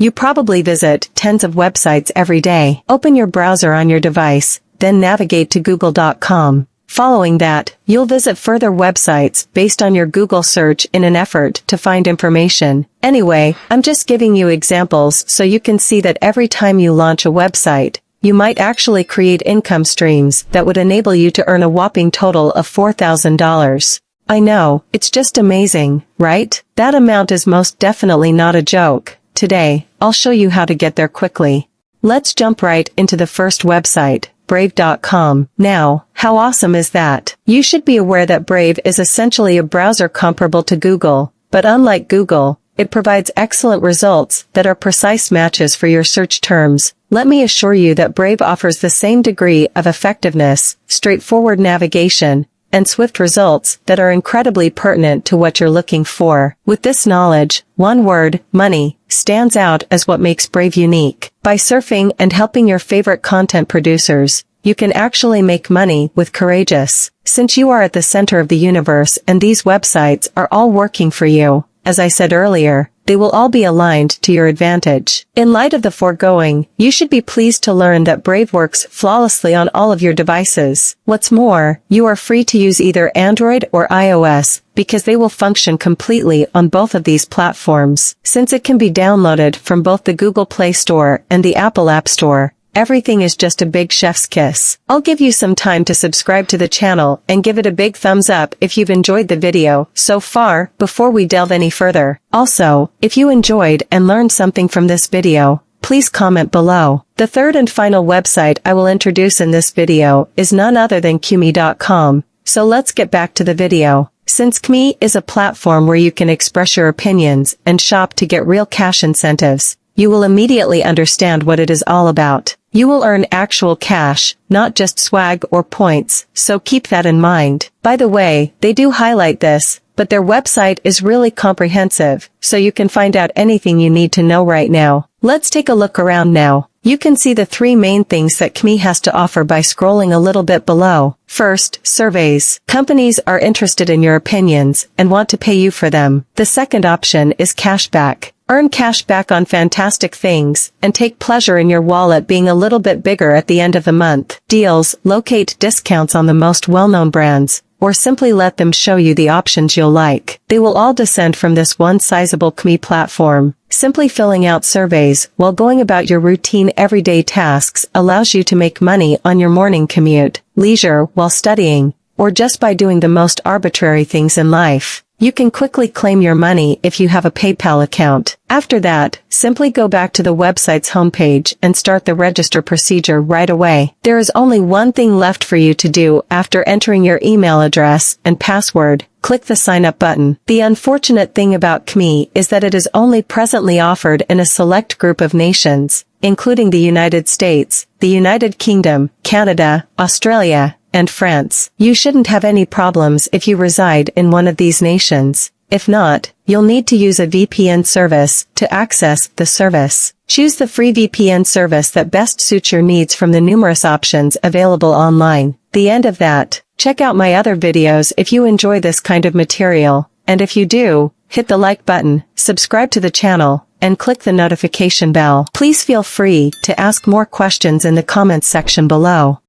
You probably visit tens of websites every day. Open your browser on your device, then navigate to google.com. Following that, you'll visit further websites based on your Google search in an effort to find information. Anyway, I'm just giving you examples so you can see that every time you launch a website, you might actually create income streams that would enable you to earn a whopping total of $4,000. I know, it's just amazing, right? That amount is most definitely not a joke. Today, I'll show you how to get there quickly. Let's jump right into the first website, Brave.com. Now, how awesome is that? You should be aware that Brave is essentially a browser comparable to Google, but unlike Google, it provides excellent results that are precise matches for your search terms. Let me assure you that Brave offers the same degree of effectiveness, straightforward navigation, and swift results that are incredibly pertinent to what you're looking for. With this knowledge, one word, money, stands out as what makes Brave unique. By surfing and helping your favorite content producers, you can actually make money with courageous. Since you are at the center of the universe and these websites are all working for you, as I said earlier, they will all be aligned to your advantage. In light of the foregoing, you should be pleased to learn that Brave works flawlessly on all of your devices. What's more, you are free to use either Android or iOS, because they will function completely on both of these platforms. Since it can be downloaded from both the Google Play Store and the Apple App Store, everything is just a big chef's kiss. I'll give you some time to subscribe to the channel and give it a big thumbs up if you've enjoyed the video so far before we delve any further. Also, if you enjoyed and learned something from this video, please comment below. The third and final website I will introduce in this video is none other than Kimmy.com. So let's get back to the video. Since Kimmy is a platform where you can express your opinions and shop to get real cash incentives, you will immediately understand what it is all about. You will earn actual cash, not just swag or points, so keep that in mind. By the way, they do highlight this, but their website is really comprehensive, so you can find out anything you need to know right now. Let's take a look around now. You can see the three main things that Kimmy has to offer by scrolling a little bit below. First, surveys. Companies are interested in your opinions and want to pay you for them. The second option is cashback. Earn cash back on fantastic things, and take pleasure in your wallet being a little bit bigger at the end of the month. Deals, locate discounts on the most well-known brands, or simply let them show you the options you'll like. They will all descend from this one sizable Kimmy platform. Simply filling out surveys while going about your routine everyday tasks allows you to make money on your morning commute, leisure while studying, or just by doing the most arbitrary things in life. You can quickly claim your money if you have a PayPal account. After that, simply go back to the website's homepage and start the register procedure right away. There is only one thing left for you to do after entering your email address and password. Click the sign up button. The unfortunate thing about Kimmy is that it is only presently offered in a select group of nations, including the United States, the United Kingdom, Canada, Australia, and France. You shouldn't have any problems if you reside in one of these nations. If not, you'll need to use a VPN service to access the service. Choose the free VPN service that best suits your needs from the numerous options available online. The end of that. Check out my other videos if you enjoy this kind of material, and if you do, hit the like button, subscribe to the channel, and click the notification bell. Please feel free to ask more questions in the comments section below.